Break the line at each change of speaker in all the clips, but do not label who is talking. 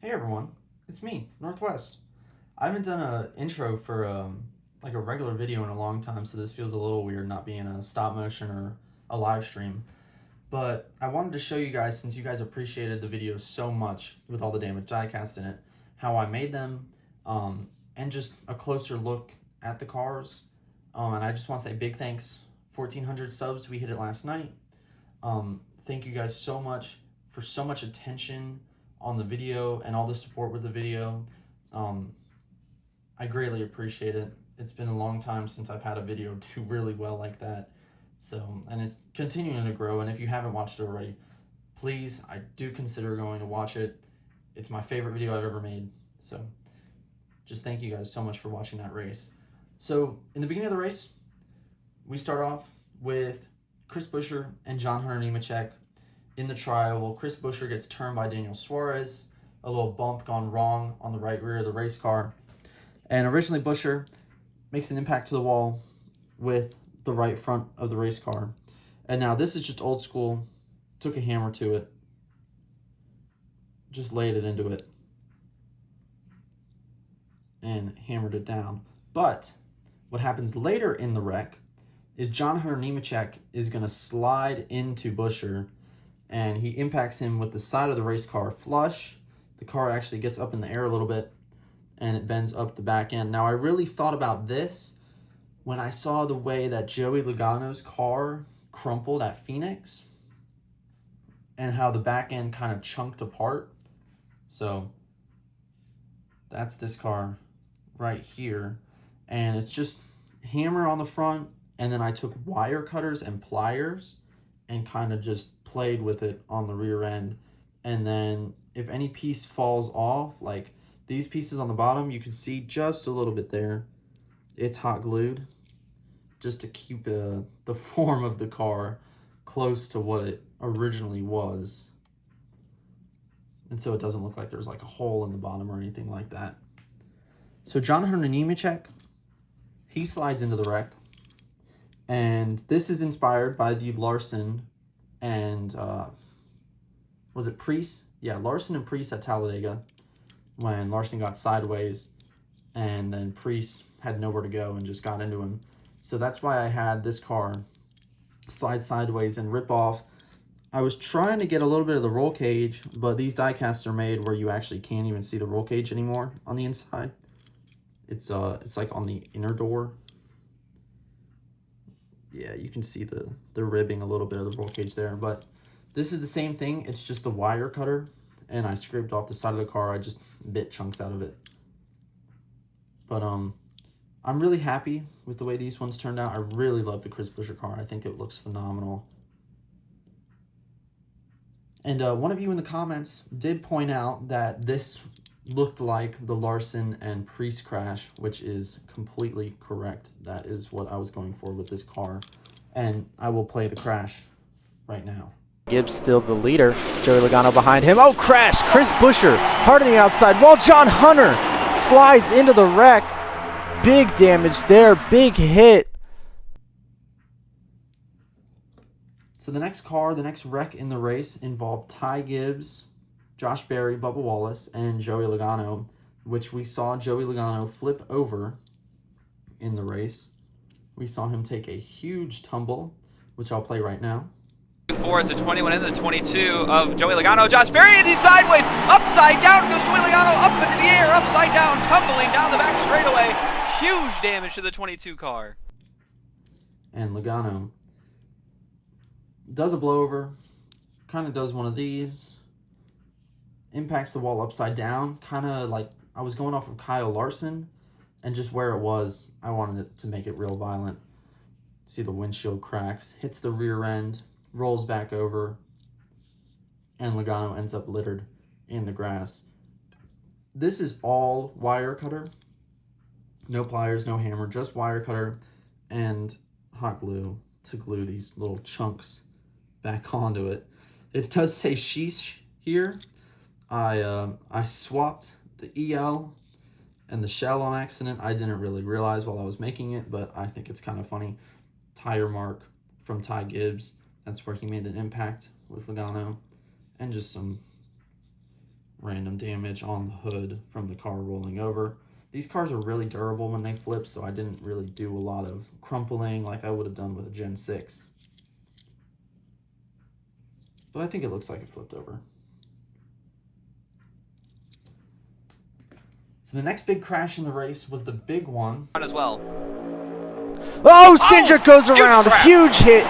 Hey everyone, it's me, Northwest. I haven't done an intro for like a regular video in a long time, so this feels a little weird not being a stop motion or a live stream. But I wanted to show you guys, since you guys appreciated the video so much with all the damaged diecast in it, how I made them, and just a closer look at the cars. And I just want to say big thanks, 1,400 subs, we hit it last night. Thank you guys so much for so much attention on the video and all the support with the video. I greatly appreciate it. It's been a long time since I've had a video do really well like that. So, and it's continuing to grow, and if you haven't watched it already, please, I do consider going to watch it. It's my favorite video I've ever made. So, just thank you guys so much for watching that race. So, in the beginning of the race, we start off with Chris Buescher and John Hunter Nemechek in the trial. Chris Buescher gets turned by Daniel Suarez, a little bump gone wrong on the right rear of the race car. And originally Buescher makes an impact to the wall with the right front of the race car. And now this is just old school, took a hammer to it, just laid it into it, and hammered it down. But what happens later in the wreck is John Hunter Nemechek is going to slide into Buescher, and he impacts him with the side of the race car flush. The car actually gets up in the air a little bit, and it bends up the back end. Now, I really thought about this when I saw the way that Joey Logano's car crumpled at Phoenix and how the back end kind of chunked apart. So that's this car right here, and it's just hammer on the front, and then I took wire cutters and pliers and kind of just played with it on the rear end. And then if any piece falls off, like these pieces on the bottom, you can see just a little bit there, it's hot glued just to keep the form of the car close to what it originally was, and so it doesn't look like there's like a hole in the bottom or anything like that. So John Hunter Nemechek, he slides into the wreck, and this is inspired by the Larson and was it Preece? Yeah, Larson and Preece at Talladega, when Larson got sideways and then Preece had nowhere to go and just got into him. So that's why I had this car slide sideways and rip off. I was trying to get a little bit of the roll cage, but these diecasts are made where you actually can't even see the roll cage anymore on the inside. It's like on the inner door. Yeah, you can see the ribbing a little bit of the roll cage there, but this is the same thing. It's just the wire cutter, and I scraped off the side of the car. I just bit chunks out of it. But I'm really happy with the way these ones turned out. I really love the Chris Buescher car. I think it looks phenomenal. And one of you in the comments did point out that this looked like the Larson and Preece crash, which is completely correct. That is what I was going for with this car. And I will play the crash right now.
Gibbs still the leader. Joey Logano behind him. Oh, crash! Chris Buescher hard on the outside while John Hunter slides into the wreck. Big damage there, big hit.
So the next wreck in the race involved Ty Gibbs, Josh Berry, Bubba Wallace, and Joey Logano, which we saw Joey Logano flip over in the race. We saw him take a huge tumble, which I'll play right now.
4 is the 21 into the 22 of Joey Logano. Josh Berry, and he's sideways, upside down goes Joey Logano, up into the air, upside down, tumbling down the back straightaway. Huge damage to the 22 car.
And Logano does a blowover, kind of does one of these, impacts the wall upside down, kind of like I was going off of Kyle Larson, and just where it was, I wanted it to make it real violent. See the windshield cracks, hits the rear end, rolls back over, and Logano ends up littered in the grass. This is all wire cutter. No pliers, no hammer, just wire cutter and hot glue to glue these little chunks back onto it. It does say sheesh here. I swapped the EL and the shell on accident. I didn't really realize while I was making it, but I think it's kind of funny. Tire mark from Ty Gibbs. That's where he made an impact with Logano. And just some random damage on the hood from the car rolling over. These cars are really durable when they flip, so I didn't really do a lot of crumpling like I would have done with a Gen 6. But I think it looks like it flipped over. So the next big crash in the race was the big one.
As well.
Oh, Cindric goes
huge
around.
crash.
Huge hit.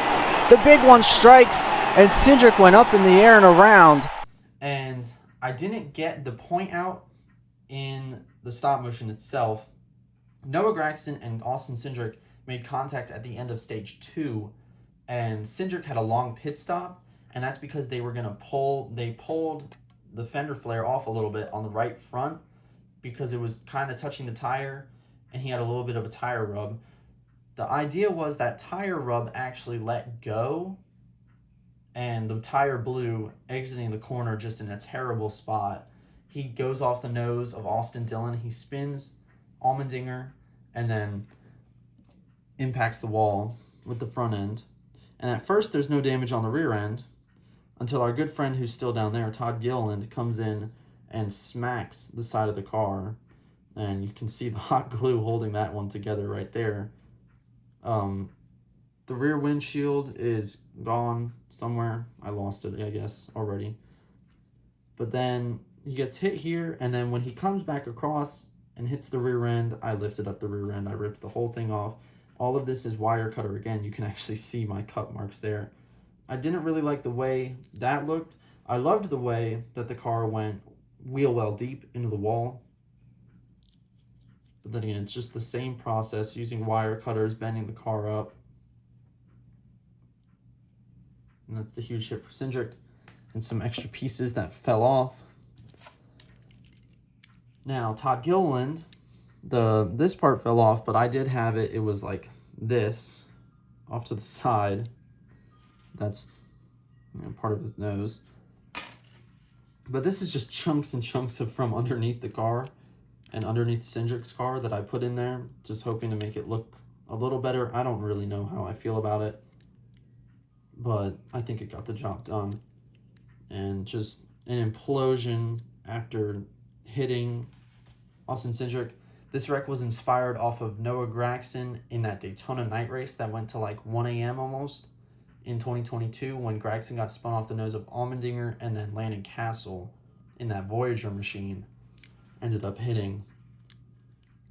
The big one strikes, and Cindric went up in the air and around.
And I didn't get the point out in the stop motion itself. Noah Gragson and Austin Cindric made contact at the end of stage 2, and Cindric had a long pit stop, and that's because they were going to they pulled the fender flare off a little bit on the right front because it was kind of touching the tire, and he had a little bit of a tire rub. The idea was that tire rub actually let go, and the tire blew, exiting the corner just in a terrible spot. He goes off the nose of Austin Dillon. He spins Allmendinger and then impacts the wall with the front end. And at first, there's no damage on the rear end until our good friend who's still down there, Todd Gilliland, comes in and smacks the side of the car. And you can see the hot glue holding that one together right there. The rear windshield is gone somewhere. I lost it, I guess, already. But then he gets hit here, and then when he comes back across and hits the rear end, I lifted up the rear end. I ripped the whole thing off. All of this is wire cutter again. You can actually see my cut marks there. I didn't really like the way that looked. I loved the way that the car went wheel well deep into the wall. But then again, it's just the same process, using wire cutters, bending the car up. And that's the huge hit for Cindric. And some extra pieces that fell off. Now, Todd Gilliland, this part fell off, but I did have it. It was like this, off to the side. That's part of his nose. But this is just chunks and chunks of from underneath the car and underneath Cindric's car that I put in there, just hoping to make it look a little better. I don't really know how I feel about it, but I think it got the job done. And just an implosion after hitting Austin Cindric. This wreck was inspired off of Noah Gragson in that Daytona night race that went to like 1 a.m. almost in 2022, when Gragson got spun off the nose of Allmendinger, and then Landon Castle in that Voyager machine ended up hitting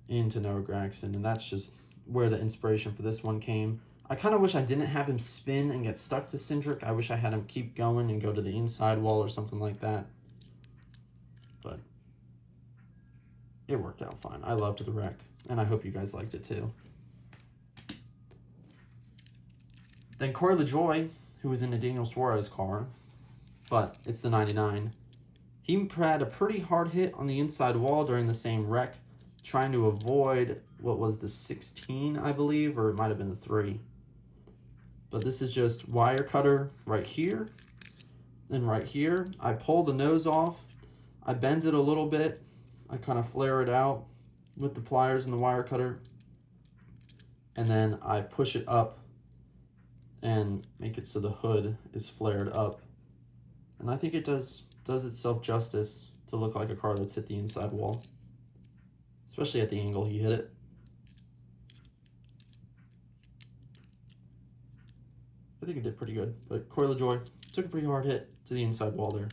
into Noah Gragson. And that's just where the inspiration for this one came. I kind of wish I didn't have him spin and get stuck to Cindric. I wish I had him keep going and go to the inside wall or something like that. But it worked out fine. I loved the wreck, and I hope you guys liked it too. Then Corey LaJoie, who was in a Daniel Suarez car, but it's the 99. He had a pretty hard hit on the inside wall during the same wreck, trying to avoid what was the 16, I believe, or it might have been the 3. But this is just wire cutter right here and right here. I pull the nose off. I bend it a little bit. I kind of flare it out with the pliers and the wire cutter. And then I push it up and make it so the hood is flared up. And I think it does itself justice to look like a car that's hit the inside wall, especially at the angle he hit it. I think it did pretty good, but Corey LaJoie took a pretty hard hit to the inside wall there.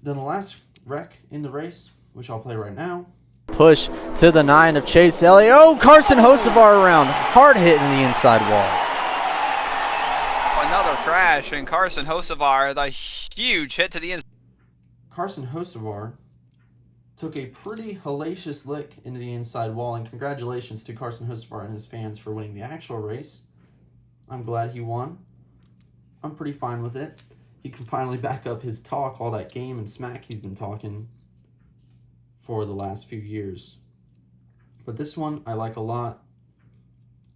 Then the last wreck in the race, which I'll play right now.
Push to the 9 of Chase Elliott. Oh, Carson Hocevar around. Hard hit in the inside wall.
Another crash, and Carson Hocevar, the huge hit to the inside.
Carson Hocevar took a pretty hellacious lick into the inside wall, and congratulations to Carson Hocevar and his fans for winning the actual race. I'm glad he won. I'm pretty fine with it. He can finally back up his talk, all that game and smack he's been talking for the last few years. But this one I like a lot.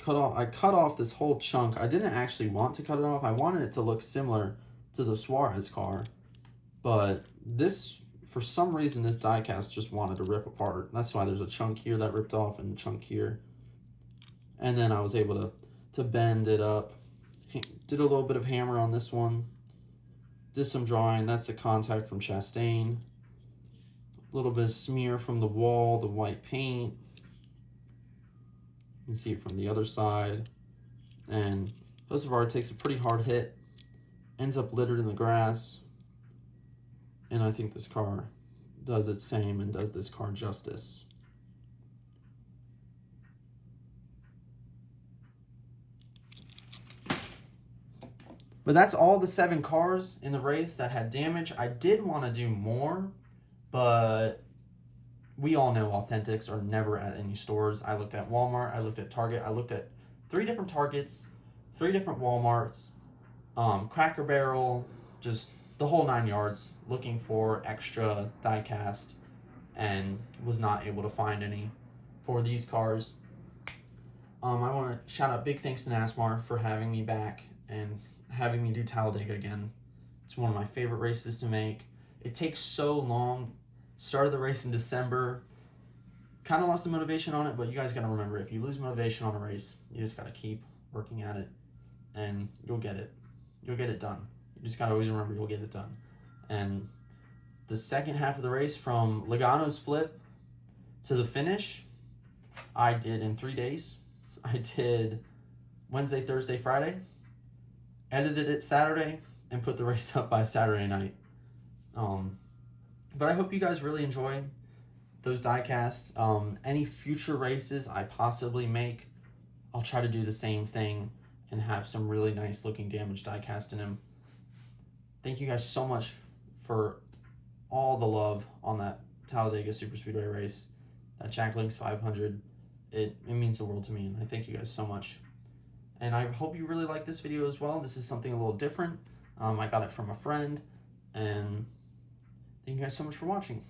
I cut off this whole chunk. I didn't actually want to cut it off. I wanted it to look similar to the Suarez car, but this, for some reason, this diecast just wanted to rip apart. That's why there's a chunk here that ripped off and a chunk here. And then I was able to bend it up. Did a little bit of hammer on this one. Did some drawing. That's the contact from Chastain. A little bit of smear from the wall, the white paint. You can see it from the other side. And Hocevar takes a pretty hard hit, ends up littered in the grass. And I think this car does its same and does this car justice. But that's all the 7 cars in the race that had damage. I did want to do more, but we all know Authentics are never at any stores. I looked at Walmart, I looked at Target, I looked at 3 different Targets, 3 different Walmarts, Cracker Barrel, just the whole 9 yards, looking for extra diecast, and was not able to find any for these cars. I want to shout out big thanks to NASCAR for having me back and having me do Talladega again. It's one of my favorite races to make. It takes so long. Started the race in December. Kind of lost the motivation on it, but you guys got to remember, if you lose motivation on a race, you just got to keep working at it, and you'll get it. You'll get it done. You just got to always remember you'll get it done. And the second half of the race, from Logano's flip to the finish, I did in 3 days. I did Wednesday, Thursday, Friday, edited it Saturday, and put the race up by Saturday night. But I hope you guys really enjoy those diecasts. Any future races I possibly make, I'll try to do the same thing and have some really nice looking damaged diecast in them. Thank you guys so much for all the love on that Talladega Superspeedway race, that Jack Links 500. It means the world to me, and I thank you guys so much. And I hope you really like this video as well. This is something a little different. I got it from a friend, and thank you guys so much for watching.